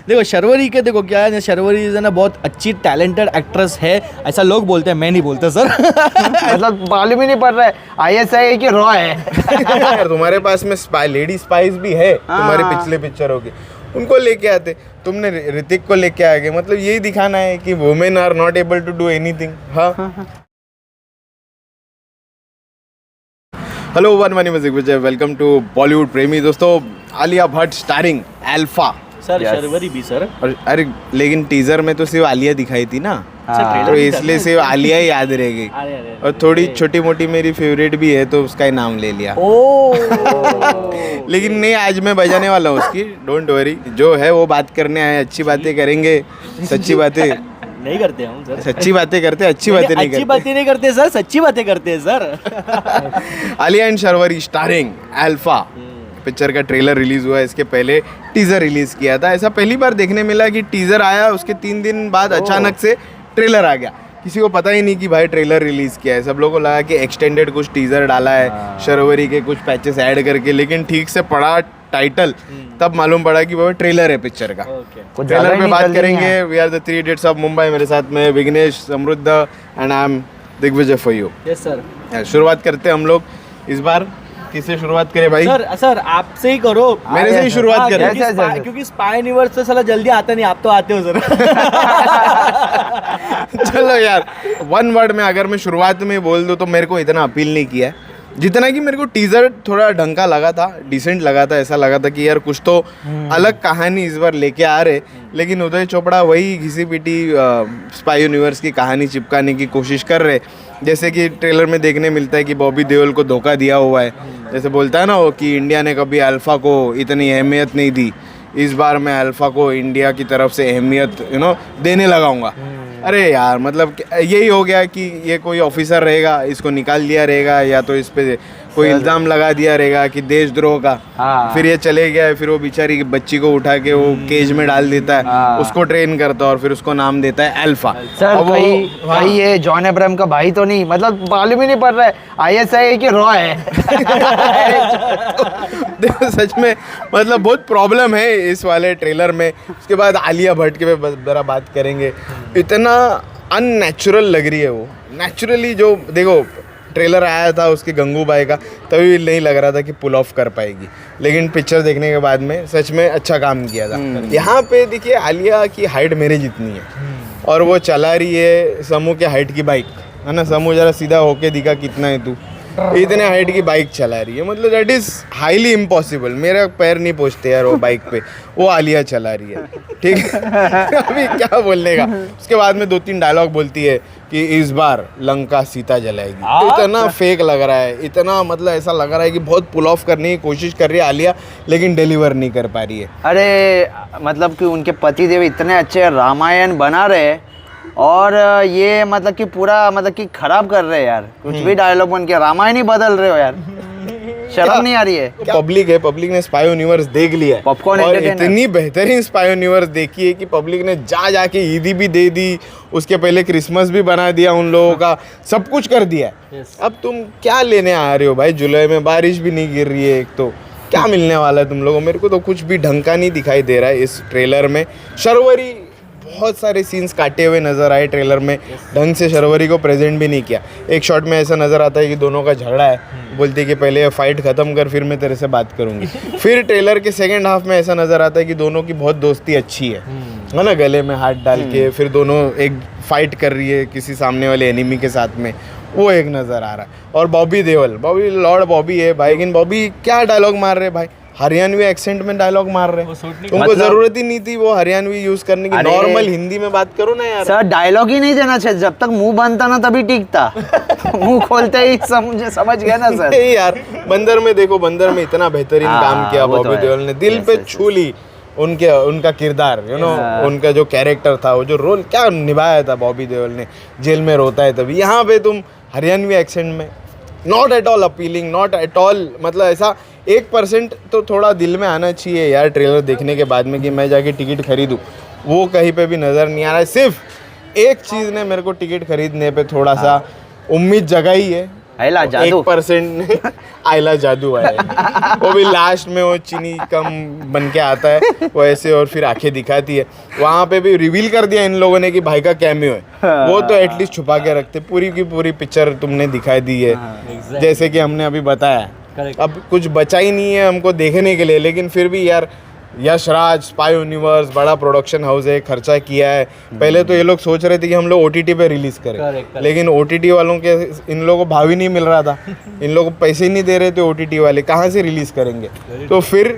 देखो शर्वरी के देखो क्या है, शर्वरी जो है ना बहुत अच्छी टैलेंटेड एक्ट्रेस है, ऐसा लोग बोलते हैं, मैं नहीं बोलता सर। मतलब मालूम ही नहीं पड़ रहा है ISI है कि रॉ है। यार तुम्हारे पास में लेडी स्पाइस भी है तुम्हारे पिछले पिक्चरों की, उनको लेके आते, तुमने ऋतिक को लेके आ गए, मतलब यही दिखाना है कि women are not able to do anything. हाँ hello one money music Vijay, welcome to Bollywood प्रेमी। दोस्तों Alia Bhatt starring Alpha sir, Sharvari भी सर। और अरे लेकिन टीजर में तो सिर्फ आलिया दिखाई थी ना, तो इसलिए सिर्फ आलिया ही याद रहेगी। और थोड़ी छोटी मोटी मेरी फेवरेट भी है तो उसका ही नाम ले लिया। लेकिन नहीं, आज मैं बजाने वाला हूँ उसकी, डोंट वरी। जो है वो बात करने आए, अच्छी बातें करेंगे, सच्ची बातें नहीं करते हम सर, सच्ची बातें करते, अच्छी बातें नहीं करते। अच्छी बातें नहीं करते सर, सच्ची बातें करते हैं sir. Alia and Sharvari starring alpha picture का ट्रेलर रिलीज हुआ है। इसके पहले टीजर रिलीज किया था। ऐसा पहली बार देखने मिला कि टीजर आया, उसके 3 दिन बाद अचानक से ट्रेलर आ गया। किसी को पता ही नहीं कि भाई ट्रेलर रिलीज किया है। सब लोगों को लगा कि एक्सटेंडेड कुछ टीजर डाला है शर्वरी के कुछ पैचेस ऐड करके, लेकिन ठीक से पढ़ा टाइटल तब मालूम पड़ा कि वो ट्रेलर है पिक्चर का। ट्रेलर में बात करेंगे। We are the 3 idiots of Mumbai. मेरे साथ में Vighnesh, Samriddh and I am Digvijay for you. Yes sir. शुरुआत करते हैं हम लोग इस बार। किससे शुरुआत करें भाई? सर आपसे ही करो। मेरे से ही शुरुआत करें क्योंकि स्पाई यूनिवर्स तो साला जल्दी आता नहीं, आप तो आते हो सर। चलो यार, वन वर्ड में अगर मैं शुरुआत में बोल दूं तो मेरे को इतना अपील नहीं किया है जितना कि मेरे को टीजर थोड़ा ढंग का लगा था, डिसेंट लगा था। ऐसा लगा था कि यार कुछ तो अलग कहानी इस बार लेके आ रहे, लेकिन उदय चोपड़ा वही घिसी पिटी स्पाई यूनिवर्स की कहानी चिपकाने की कोशिश कर रहे। जैसे कि ट्रेलर में देखने मिलता है कि बॉबी देओल को धोखा दिया हुआ है। जैसे बोलता है ना वो कि इंडिया ने कभी अल्फा को इतनी अहमियत नहीं दी, इस बार मैं अल्फा को इंडिया की तरफ से अहमियत देने लगाऊंगा। अरे यार मतलब यही हो गया कि ये कोई ऑफिसर रहेगा, इसको निकाल दिया रहेगा, या तो इस पे कोई इल्ज़ाम लगा दिया रहेगा कि देशद्रोह का। फिर ये चले गया, फिर वो बेचारी बच्ची को उठा के वो केज में डाल देता है, उसको ट्रेन करता है और फिर उसको नाम देता है अल्फा। सर भाई ये जॉन अब्राहम का भाई तो नहीं, मतलब मालूम ही नहीं पड़ रहा है ISI है कि रॉ है। देखो सच में मतलब बहुत प्रॉब्लम है इस वाले ट्रेलर में। उसके बाद आलिया भट्ट के पे जरा बात करेंगे। इतना अननेचुरल लग रही है वो। नेचुरली जो देखो ट्रेलर आया था उसके गंगूबाई का, तभी नहीं लग रहा था कि पुल ऑफ कर पाएगी, लेकिन पिक्चर देखने के बाद में सच में अच्छा काम किया था। यहाँ पे देखिए आलिया की हाइट मेरे जितनी है और वो चला रही है समूह के हाइट की बाइक, है ना। समूह जरा सीधा होके दिखा कितना है तू, इतने हाइट की बाइक चला रही है, मतलब दैट इज हाईली इम्पॉसिबल। मेरा पैर नहीं पहुंचते यार वो बाइक पे, वो आलिया चला रही है, ठीक है। अभी क्या बोलने का। उसके बाद में 2-3 डायलॉग बोलती है कि इस बार लंका सीता जलाएगी। इतना फेक लग रहा है, इतना मतलब ऐसा लग रहा है कि बहुत पुल ऑफ करने की कोशिश कर रही है आलिया, लेकिन डिलीवर नहीं कर पा रही है। अरे मतलब कि उनके पति देव इतने अच्छे रामायण बना रहे और ये मतलब कि पूरा मतलब कि खराब कर रहे हैं यार। कुछ भी डायलॉग बन के रामायण ही बदल रहे हो यार, शर्म नहीं आ रही है। पब्लिक है, पब्लिक ने स्पाई यूनिवर्स देख लिया है, पॉपकॉर्न और इतनी बेहतरीन स्पाई यूनिवर्स देखी है कि पब्लिक ने जाके ईदी भी दे दी, उसके पहले क्रिसमस भी बना दिया उन लोगों का, सब कुछ कर दिया। अब तुम क्या लेने आ रहे हो भाई? जुलाई में बारिश भी नहीं गिर रही है, एक तो क्या मिलने वाला है तुम लोगों? मेरे को तो कुछ भी ढंग का नहीं दिखाई दे रहा है इस ट्रेलर में। शर्वरी बहुत सारे सीन्स काटे हुए नज़र आए ट्रेलर में, ढंग से शर्वरी को प्रेजेंट भी नहीं किया। एक शॉट में ऐसा नज़र आता है कि दोनों का झगड़ा है, बोलती है कि पहले ये फाइट ख़त्म कर फिर मैं तेरे से बात करूँगी। फिर ट्रेलर के सेकंड हाफ में ऐसा नज़र आता है कि दोनों की बहुत दोस्ती अच्छी है ना, गले में हाथ डाल के फिर दोनों एक फाइट कर रही है किसी सामने वाले एनिमी के साथ में, वो एक नज़र आ रहा है। और बॉबी देओल, लॉर्ड बॉबी है भाई, लेकिन बॉबी क्या डायलॉग मार रहे भाई, हरियाणवी एक्सेंट में डायलॉग मार रहे हैं। तुमको जरूरत ही नहीं थी वो हरियाणवी यूज करने की, नॉर्मल हिंदी में बात करो ना यार। सर डायलॉग ही नहीं देना चाहिए, जब तक मुंह बंद था ना तभी ठीक था। मुंह खोलते ही समझ गया ना सर। नहीं यार, बंदर में देखो, बंदर में इतना बेहतरीन काम किया बॉबी देओल ने, दिल पे छू ली उनका किरदार, उनका जो कैरेक्टर था, वो जो रोल क्या निभाया था बॉबी देओल ने, जेल में रोता है तभी। यहाँ पे तुम हरियाणवी एक्सेंट में, not at all appealing, not at all, मतलब ऐसा 1% तो थोड़ा दिल में आना चाहिए यार ट्रेलर देखने के बाद में कि मैं जाके टिकट खरीदूँ, वो कहीं पे भी नज़र नहीं आ रहा है। सिर्फ एक चीज़ ने मेरे को टिकट खरीदने पे थोड़ा सा उम्मीद जगाई है आयला जादू 1% आयला जादू है वो भी लास्ट में वो चीनी कम बन के आता है वो ऐसे और फिर आंखें दिखाती है। वहाँ पे भी रिवील कर दिया इन लोगों ने कि भाई का कैमियो है, वो तो एटलीस्ट छुपा के रखते। पूरी की पूरी पिक्चर तुमने दिखाई दी है जैसे कि हमने अभी बताया। अब कुछ बचा ही नहीं है हमको देखने के लिए, लेकिन फिर भी यार यश राज स्पाई यूनिवर्स बड़ा प्रोडक्शन हाउस है, खर्चा किया है। पहले तो ये लोग सोच रहे थे कि हम लोग OTT पे रिलीज करें, लेकिन OTT वालों के इन लोगों को भाव ही नहीं मिल रहा था, इन लोगों को पैसे ही नहीं दे रहे थे OTT वाले, कहाँ से रिलीज करेंगे। तो फिर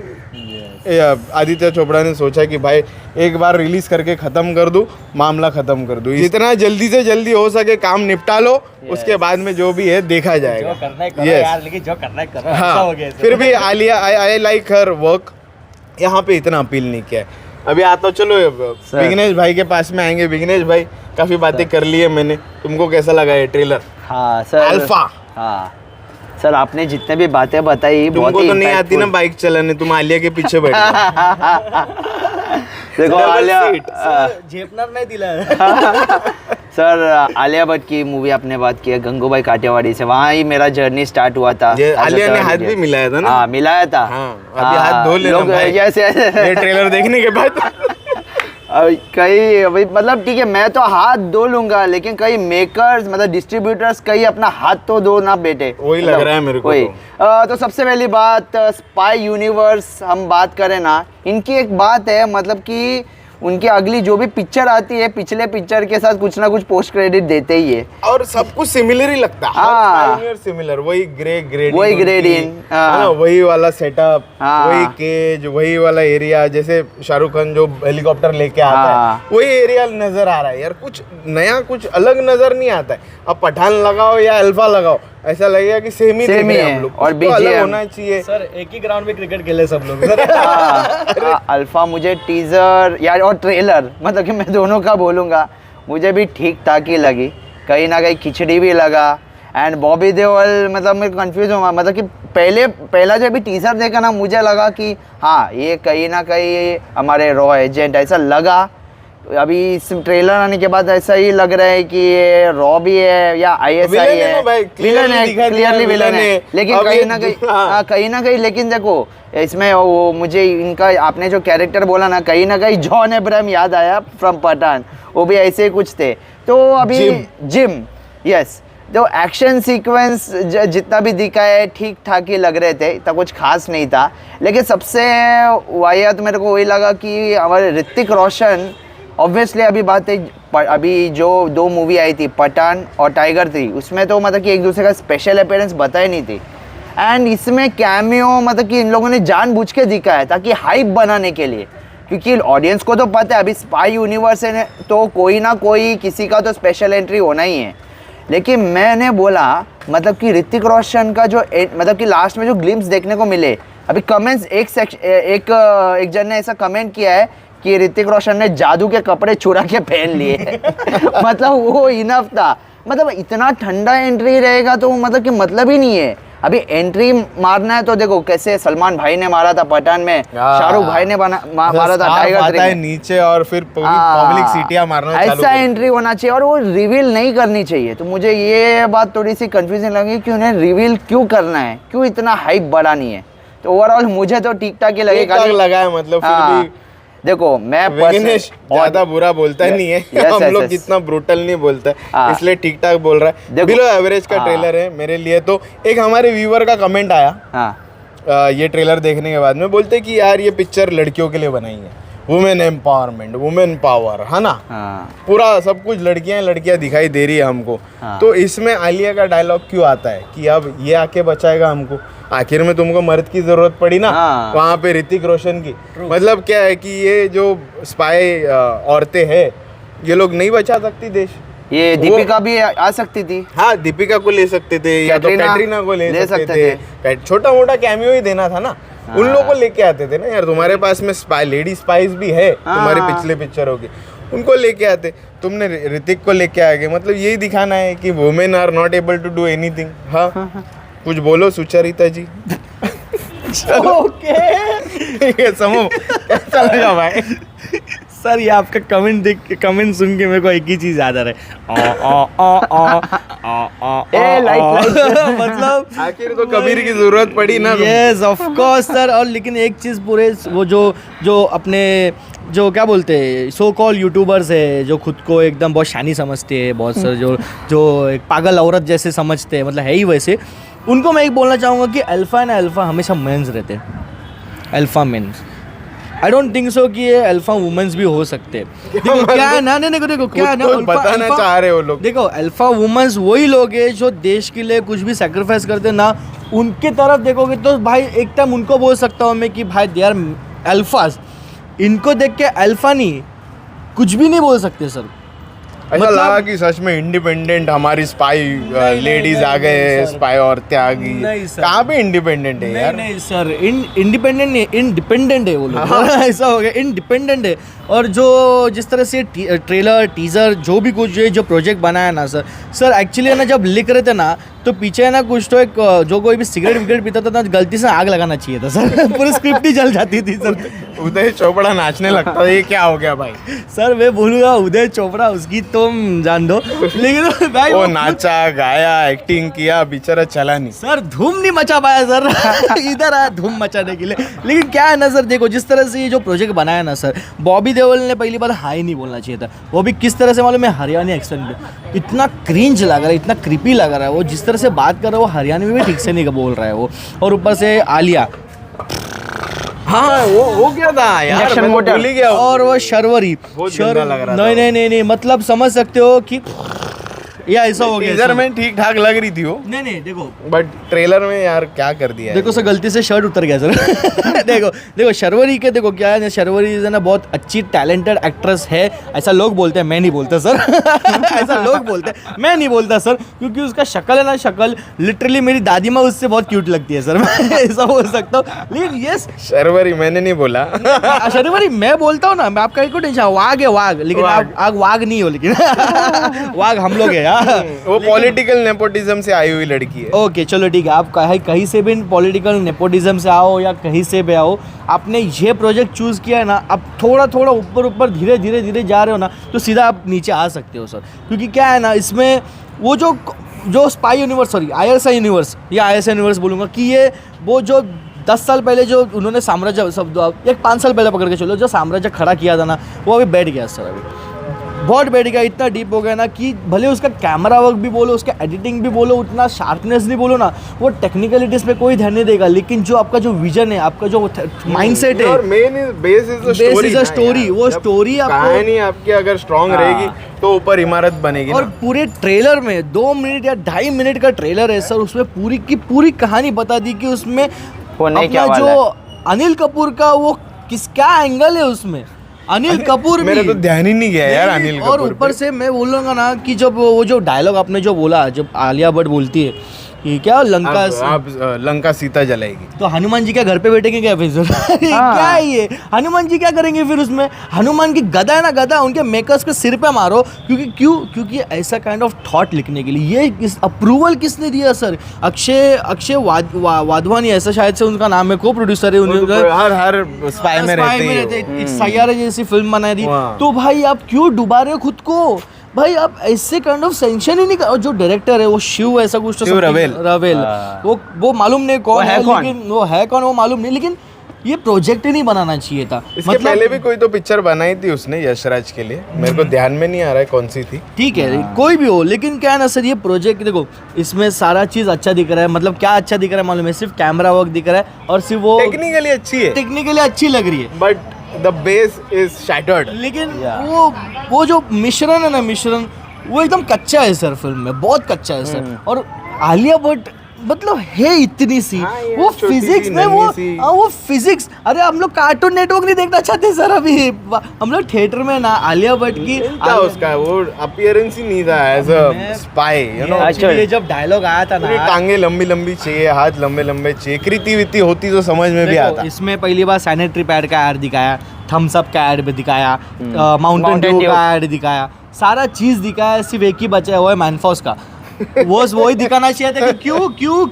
आदित्य चोपड़ा ने सोचा कि भाई एक बार रिलीज करके खत्म कर दूं, मामला खत्म कर दूं, जितना जल्दी से जल्दी हो सके काम निपटा लो, उसके बाद में जो भी है देखा जाएगा। जो करना है करो यार, लेकिन जो करना है करो। ऐसा हाँ हो गया है। फिर भी Alia I like her work, यहाँ पे इतना अपील नहीं किया है। अभी आता चलो विघ्नेश भाई के पास में आएंगे। विघ्नेश भाई काफी बातें कर ली है मैंने, तुमको कैसा लगा ये ट्रेलर? हाँ सर, अल्फा। हाँ सर, आपने जितने भी बातें बताई बहुत तुमको ही तो नहीं आती ना impactful। बाइक चलाने, तुम आलिया के पीछे बैठ देखो Double आलिया seat. झेपणार नाही तिला। सर आलिया भट्ट की मूवी आपने बात की है गंगूबाई काठियावाड़ी से, वहाँ ही मेरा जर्नी स्टार्ट हुआ था। आलिया ने हाथ भी मिलाया था ना? हाँ मिलाया था। हाँ, अभी हाथ धो लेना भाई। ये ट्रेलर देखने के बाद कई अभी मतलब ठीक है मैं तो हाथ धो लूंगा, लेकिन कई मेकर्स मतलब डिस्ट्रीब्यूटर्स कई अपना हाथ तो धो ना बेटे, वही लग रहा है मेरे को वही। तो सबसे पहली बात स्पाई यूनिवर्स हम बात करें ना, इनकी एक बात है मतलब कि उनकी अगली जो भी पिक्चर आती है पिछले पिक्चर के साथ कुछ ना कुछ पोस्ट क्रेडिट देते ही है, और सब कुछ सिमिलर ही लगता है। हाँ। सिमिलर, वही ग्रेडिंग, वही ग्रेडिंग, हाँ। वही वाला सेटअप, हाँ। वही केज, वही वाला एरिया, जैसे शाहरुख खान जो हेलीकॉप्टर लेके आता हाँ। है वही एरिया नजर आ रहा है यार। कुछ नया कुछ अलग नजर नहीं आता है। अब पठान लगाओ या अल्फा लगाओ, ऐसा लगेगा कि सेम ही देख रहे हैं हम लोग। और कुछ तो अलग BGM होना चाहिए। सर एक ही ग्राउंड में क्रिकेट खेले सब लोग। अल्फा मुझे टीजर यार और ट्रेलर मतलब कि मैं दोनों का बोलूँगा, मुझे भी ठीक ठाक ही लगी, कहीं ना कहीं खिचड़ी भी लगा। एंड बॉबी देओल मतलब मैं कंफ्यूज हूँ, मतलब कि पहला जब भी टीजर देखा ना मुझे लगा कि हाँ ये कहीं ना कहीं हमारे रॉ एजेंट ऐसा लगा। अभी इस ट्रेलर आने के बाद ऐसा ही लग रहा है कि ये रॉ भी है या ISI है, विलन है, क्लियरली विलन है। लेकिन कहीं ना कहीं लेकिन देखो इसमें वो मुझे इनका आपने जो कैरेक्टर बोला ना कहीं जॉन अब्राहम याद आया फ्रॉम पठान, वो भी ऐसे ही कुछ थे। तो अभी जिम यस, तो एक्शन सीक्वेंस जितना भी दिखा है ठीक ठाक ही लग रहे थे, इतना कुछ खास नहीं था। लेकिन सबसे वाहियात मेरे को वही लगा कि हमारे ऋतिक रोशन ऑब्वियसली अभी बात है, अभी जो 2 मूवी आई थी पठान और टाइगर 3, उसमें तो मतलब कि एक दूसरे का स्पेशल अपीयरेंस बताई नहीं थी। एंड इसमें कैमियो मतलब कि इन लोगों ने जानबूझ के दिखा है ताकि हाइप बनाने के लिए, क्योंकि ऑडियंस को तो पता है अभी स्पाई यूनिवर्स है तो कोई ना कोई किसी का तो स्पेशल एंट्री होना ही है। लेकिन मैंने बोला मतलब कि ऋतिक रोशन का जो मतलब कि लास्ट में जो ग्लिम्स देखने को मिले, अभी कमेंट्स एक जन ने ऐसा कमेंट किया है कि ऋतिक रोशन ने जादू के कपड़े चुरा के पहन लिए मतलब वो इनफ था। मतलब इतना ठंडा एंट्री रहेगा तो मतलब कि मतलब ही नहीं है। अभी एंट्री मारना है तो देखो कैसे सलमान भाई ने मारा था पठान में, शाहरुख भाई ने मारा था टाइगर 3 में नीचे, और फिर पब्लिक सीटियां मारना चालू ऐसा एंट्री होना चाहिए और वो रिवील नहीं करनी चाहिए। तो मुझे ये बात थोड़ी सी कंफ्यूजन लगी कि उन्हें रिवील क्यों करना है, क्यों इतना हाइप बढ़ानी है। तो ओवरऑल मुझे तो ठीक ठाक ही लगे, लगा है मतलब फिर भी देखो मैं विघ्नेश ज्यादा बुरा बोलता नहीं है, हम लोग जितना ब्रूटल नहीं बोलता है, इसलिए ठीक ठाक बोल रहा है। बिलो एवरेज का ट्रेलर है मेरे लिए। तो एक हमारे व्यूअर का कमेंट आया ये ट्रेलर देखने के बाद में, बोलते कि यार ये पिक्चर लड़कियों के लिए बनाई है, वुमेन एम्पावरमेंट, वुमेन पावर है ना, पूरा सब कुछ लड़कियां दिखाई दे रही है हमको। तो इसमें आलिया का डायलॉग क्यों आता है कि अब ये आके बचाएगा हमको, आखिर में तुमको मर्द की जरूरत पड़ी ना, वहाँ पे ऋतिक रोशन की। मतलब क्या है कि ये जो स्पाई औरतें हैं ये लोग नहीं बचा सकती देश। ये दीपिका भी आ सकती थी। हाँ दीपिका को ले सकते थे या तो कैटरीना को ले सकते थे। छोटा मोटा कैमियो ही देना था ना, उन लोगों को लेके आते थे ना यार। तुम्हारे पास में स्पाई लेडी स्पाइस भी है तुम्हारी पिछले पिक्चरों की, उनको लेके आते। तुमने ऋतिक को लेके आ गए, मतलब यही दिखाना है कि women are not able to do anything. हाँ कुछ बोलो सुचरिता जी। ओके समूह कैसा लगा भाई? सर ये आपका कमेंट देख के कमेंट सुन के मेरे को एक ही चीज याद आ रहा है मतलब आखिर तो कबीर की जरूरत पड़ी ना यस ऑफ कोर्स सर। और लेकिन एक चीज़ पूरे वो जो अपने जो क्या बोलते हैं सो कॉल यूट्यूबर्स है जो खुद को एकदम बहुत शानी समझते हैं, बहुत सारे जो एक पागल औरत जैसे समझते हैं, मतलब है ही वैसे, उनको मैं एक बोलना चाहूँगा कि अल्फ़ा एंड अल्फ़ा हमेशा मेंस रहते हैं, alpha mens. I don't think so कि ये अल्फ़ा वुमेन्स भी हो सकते हैं। देखो क्या है ना, नहीं देखो क्या है ना, बताना चाह रहे हो लोग। देखो अल्फ़ा वुमेन्स वही लोग हैं जो देश के लिए कुछ भी सेक्रीफाइस करते हैं ना, उनके तरफ देखोगे तो भाई एक टाइम उनको बोल सकता हूँ मैं कि भाई दे आर अल्फ़ास। इनको देख के अल्फ़ा नहीं कुछ भी नहीं बोल सकते सर। ऐसा लगा कि सच में इंडिपेंडेंट हमारी स्पाई लेडीज आ गए, स्पाई औरतें आ गई। नहीं सर। कहाँ पे इंडिपेंडेंट है यार? नहीं सर, इंडिपेंडेंट नहीं, इंडिपेंडेंट है वो लोग। ऐसा हो गया, इंडिपेंडेंट है। और जो जिस तरह से ट्रेलर टीजर जो भी कुछ जो प्रोजेक्ट बनाया ना सर एक्चुअली ना जब लिख रहे थे ना तो पीछे ना कुछ तो एक जो कोई भी सिगरेट विगरेट पीता था ना गलती से आग लगाना चाहिए था सर। पूरी स्क्रिप्ट ही जल जाती थी सर। उदय चोपड़ा नाचने लगता है, ये क्या हो गया भाई? सर मैं बोलूँगा उदय चोपड़ा उसकी तुम जान दो, लेकिन भाई वो नाचा गाया एक्टिंग किया, बेचारा चला नहीं। सर धूम नहीं मचा पाया सर। इधर आया धूम मचाने के लिए। लेकिन क्या है ना सर, देखो जिस तरह से ये जो प्रोजेक्ट बनाया ना सर, बॉबी देओल ने पहली बार हाई नहीं बोलना चाहिए था। वो भी किस तरह से मालूम है, हरियाणवी एक्सेंट में इतना क्रिंज लग रहा है, इतना क्रीपी लग रहा है। वो जिस तरह से बात कर रहा है वो हरियाणवी में भी ठीक से नहीं बोल रहा है वो। और ऊपर से आलिया, हाँ वो क्या था यार, इंजेक्शन मैं तो मोटर। भूल ही गया। और वो शर्वरी बहुत गंदा लग रहा था नहीं मतलब समझ सकते हो कि या ऐसा हो गया। टीजर में ठीक ठाक लग रही थी वो, नहीं देखो बट ट्रेलर में यार क्या कर दिया है। देखो सर गलती से शर्ट उतर गया सर। देखो शर्वरी के देखो क्या है ना, शर्वरी है ना बहुत अच्छी टैलेंटेड एक्ट्रेस है, ऐसा लोग बोलते हैं, मैं नहीं बोलता सर। ऐसा लोग बोलते हैं, मैं नहीं बोलता सर, क्योंकि उसका शक्ल है ना, शक्ल लिटरली मेरी दादी माँ उससे बहुत क्यूट लगती है सर। मैं ऐसा बोल सकता हूँ। लेकिन यस शर्वरी मैंने नहीं बोला। शर्वरी मैं बोलता हूँ ना, मैं आपका एक टेंशन, वाघ है वाघ, लेकिन आप वाघ नहीं हो, लेकिन वाघ हम लोग है यार। वो पॉलिटिकल नेपोटिज्म से आई हुई लड़की है। ओके चलो ठीक है, आप कहीं से भी पॉलिटिकल नेपोटिज्म से आओ या कहीं से भी आओ, आपने ये प्रोजेक्ट चूज़ किया है ना, अब थोड़ा ऊपर धीरे जा रहे हो ना तो सीधा आप नीचे आ सकते हो सर। क्योंकि क्या है ना, इसमें वो जो spy universe, sorry ISI universe या आईएसआई यूनिवर्स बोलूँगा कि ये वो जो 10 साल पहले जो उन्होंने साम्राज्य सब एक 5 साल पहले पकड़ के चलो जो साम्राज्य खड़ा किया था ना, वो अभी बैठ गया सर। अभी बहुत बैठ गया, इतना डीप हो गया ना कि भले उसका कैमरा वर्क भी बोलो, उसका एडिटिंग भी बोलो, उतना शार्पनेस नहीं बोलो ना, वो टेक्निकलिटीज पे कोई ध्यान नहीं देगा, लेकिन जो आपका जो विजन है, आपका जो माइंडसेट है, और main base is the story. वो स्टोरी कहानी आपकी अगर स्ट्रांग रहेगी तो ऊपर इमारत बनेगी। और पूरे ट्रेलर में 2 मिनट या 2.5 मिनट का ट्रेलर है सर, उसमें पूरी की पूरी कहानी बता दी कि उसमें अपना जो अनिल कपूर का वो क्या एंगल है उसमें, अनिल कपूर भी, मेरा तो ध्यान ही नहीं गया यार अनिल कपूर। और ऊपर से मैं बोलूँगा ना कि जब वो जो डायलॉग आपने जो बोला, जब आलिया भट्ट बोलती है कि क्या लंका सीता जलाएगी, तो हनुमान जी क्या घर पे बैठेंगे क्या फिर सर? क्या है ये, हनुमान जी क्या करेंगे फिर उसमें? हनुमान की गदा है ना, गदा उनके मेकर्स के सिर पे मारो। क्योंकि ऐसा काइंड ऑफ थॉट लिखने के लिए ये अप्रूवल किसने दिया सर? अक्षय वाधवानी ऐसा शायद से उनका नाम है, को प्रोड्यूसर है, हर स्पाई में रहते हैं। सैयारे जैसी फिल्म बनाई थी, तो भाई आप क्यों डुबा रहे हो खुद को? भाई आप ऐसे काइंड ऑफ सेंशन ही नहीं कर। जो डायरेक्टर है वो शिव ऐसा कुछ तो रवेल वो मालूम नहीं कौन है, लेकिन वो है कौन वो मालूम नहीं, लेकिन ये प्रोजेक्ट ही नहीं बनाना चाहिए था। इसके पहले भी कोई तो पिक्चर बनाई थी उसने यशराज के लिए, मेरे को ध्यान में नहीं आ रहा है कौन सी थी। ठीक है कोई भी हो, लेकिन क्या है ना सर, ये प्रोजेक्ट देखो इसमें सारा चीज अच्छा दिख रहा है। मतलब क्या अच्छा दिख रहा है मालूम है? सिर्फ कैमरा वर्क दिख रहा है और सिर्फ वो टेक्निकली अच्छी लग रही है, but the base is shattered. लेकिन वो जो मिश्रण है ना, मिश्रण वो एकदम कच्चा है सर, फिल्म में बहुत कच्चा है सर। और आलिया भट्ट मतलब है इतनी सी, वो फिजिक्स में वो फिजिक्स, अरे हम लोग कार्टून नेटवर्क नहीं देखना चाहते सर अभी, हम लोग थिएटर में ना आलिया भट्ट की उसका वो अपीयरेंस ही नहीं था as a spy, you know. ये जब डायलॉग आया था ना, टांगे लंबी लंबी चाहिए, हाथ लंबे लंबे चाहिए, कृति विति होती तो समझ में भी आता। इसमें पहली बार सैनिटरी पैड का ऐड दिखाया, थम्स अप का ऐड भी दिखाया, माउंटेन ड्यू का ऐड दिखाया, सारा चीज दिखाया, सिर्फ एक ही बचा हुआ है मैनफोर्स का। वो ही दिखाना चाहिए था कि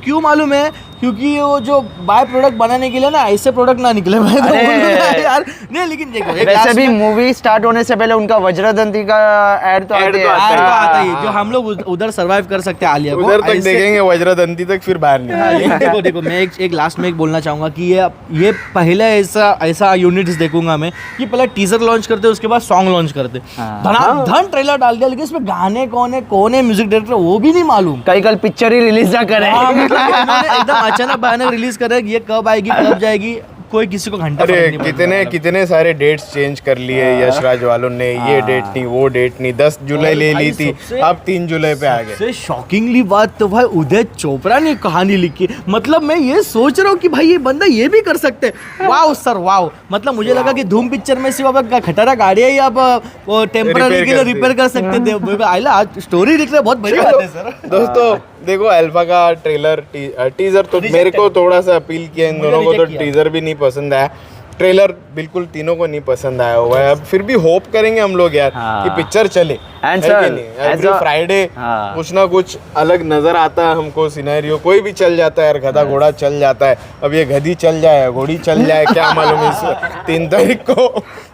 क्यों मालूम है क्योंकि वो जो बाय प्रोडक्ट बनाने के लिए ना ऐसे प्रोडक्ट ना निकले मैं तो अरे! बोलूंगा यार नहीं लेकिन देखो एक वैसे last भी में- मूवी स्टार्ट होने से पहले उनका वज्रदंती का ऐड तो Ad तो आता आता तो आता ही है जो हम लोग उधर सरवाइव कर सकते हैं आलिया को उधर तक ऐसे- देखेंगे वज्रदंती तक, फिर बाहर नहीं हाँ, लेकिन देखो देखो मैं एक लास्ट में एक बोलना चाहूंगा कि ये पहले ऐसा यूनिट्स देखूंगा मैं कि पहले टीजर लॉन्च करते उसके बाद सॉन्ग लॉन्च करते हाँ। धन ट्रेलर डाल दिया लेकिन इसमें गाने कौन है म्यूजिक डायरेक्टर वो भी नहीं मालूम कई कल पिक्चर ही रिलीज ना करे हाँ, मतलब इन्होंने एकदम अचानक भयानक रिलीज कर ये कब आएगी कब जाएगी कोई किसी को घंटा अरे फर्क नहीं पड़ने कितने वाला। कितने सारे डेट्स चेंज कर लिए यशराज वालों ने, ये डेट नहीं वो डेट नहीं, 10 जुलाई ले भाई ली थी, सबसे- अब 3 जुलाई पे आ गए। सबसे शॉकिंगली बात तो भाई उदय चोपड़ा ने कहानी लिखी मतलब मैं ये सोच रहा हूँ कि भाई ये बंदा ये भी कर सकते हैं वाओ सर वाओ मतलब मुझे लगा कि धूम पिक्चर में सिर्फ अब खटारा गाड़ी है अब वो टेम्पररी Repair के लिए करते। रिपेयर कर सकते थे आइला आज स्टोरी लिख रहे बहुत बड़ी बात है सर दोस्तों देखो अल्फा का ट्रेलर टीजर तो Rejected मेरे को थोड़ा सा अपील किया, इन मुझे दोनों को तो reject किया। टीजर भी नहीं पसंद आया, ट्रेलर बिल्कुल तीनों को नहीं पसंद आया हुआ है। अब फिर भी होप करेंगे हम लोग यार हाँ। कि पिक्चर चले And है sir, कि नहीं? as एवरी a- फ्राइडे हाँ। कुछ ना कुछ अलग नजर आता है हमको सिनेरियो, कोई भी चल जाता है यार, गधा घोड़ा चल जाता है, अब ये गधी चल जाए घोड़ी चल जाए क्या मालूम इस 3 तारीख को,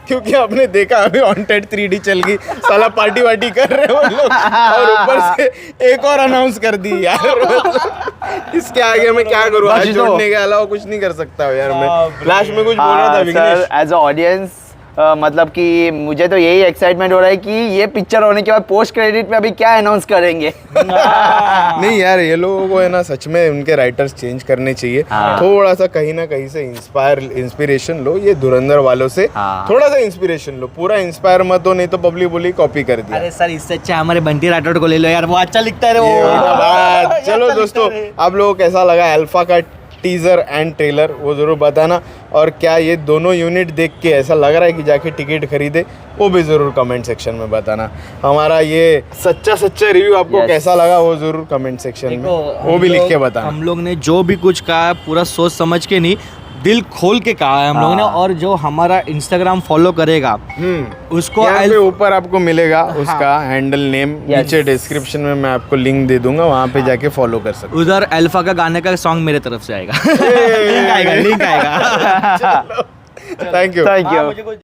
क्योंकि आपने देखा अभी वांटेड 3D चल गई, साला पार्टी वार्टी कर रहे हो लोग और ऊपर से एक और अनाउंस कर दी यार इसके आगे मैं क्या करूँ, हाथ बच दो। जोड़ने के अलावा कुछ नहीं कर सकता हूँ यार मैं। फ्लैश में कुछ बोल रहा था विघ्नेश। एज अ ऑडियंस मतलब कि मुझे तो यही एक्साइटमेंट हो रहा है कि ये पिक्चर होने के बाद पोस्ट क्रेडिट में अभी क्या अनाउंस करेंगे नहीं यार ये लोगों को है ना सच में उनके राइटर्स चेंज करने चाहिए, हाँ। थोड़ा सा कहीं ना कहीं से इंस्पिरेशन लो, ये धुरंधर वालों से हाँ। थोड़ा सा इंस्पिरेशन लो, पूरा इंस्पायर मत हो नहीं तो पब्लिक बोली कॉपी कर दिया। अरे सर इससे अच्छा हमारे बंटी राठौड़ को ले लो यार वो अच्छा लिखता है रे ये वो वाला बात। चलो अच्छा दोस्तों लिखता है। आप लोगों को कैसा लगा अल्फा का टीजर एंड ट्रेलर वो जरूर बताना, और क्या ये दोनों यूनिट देख के ऐसा लग रहा है कि जाके टिकट खरीदे वो भी जरूर कमेंट सेक्शन में बताना। हमारा ये सच्चा रिव्यू आपको Yes. कैसा लगा वो जरूर कमेंट सेक्शन में देखो, वो भी हम लिख के लोग- बताना। हम लोग ने जो भी कुछ कहा है पूरा सोच समझ के नहीं दिल खोल के कहा है हम लोगों ने हाँ। और जो हमारा इंस्टाग्राम फॉलो करेगा उसको यहाँ पे ऊपर आपको मिलेगा उसका हैंडल नेम, Yes. नीचे डिस्क्रिप्शन में मैं आपको लिंक दे दूंगा, वहाँ पे जाके फॉलो कर सकते उधर अल्फा का गाने का सॉन्ग मेरे तरफ से आएगा लिंक आएगा हो। Thank you. थैंक यू मुझे कुछ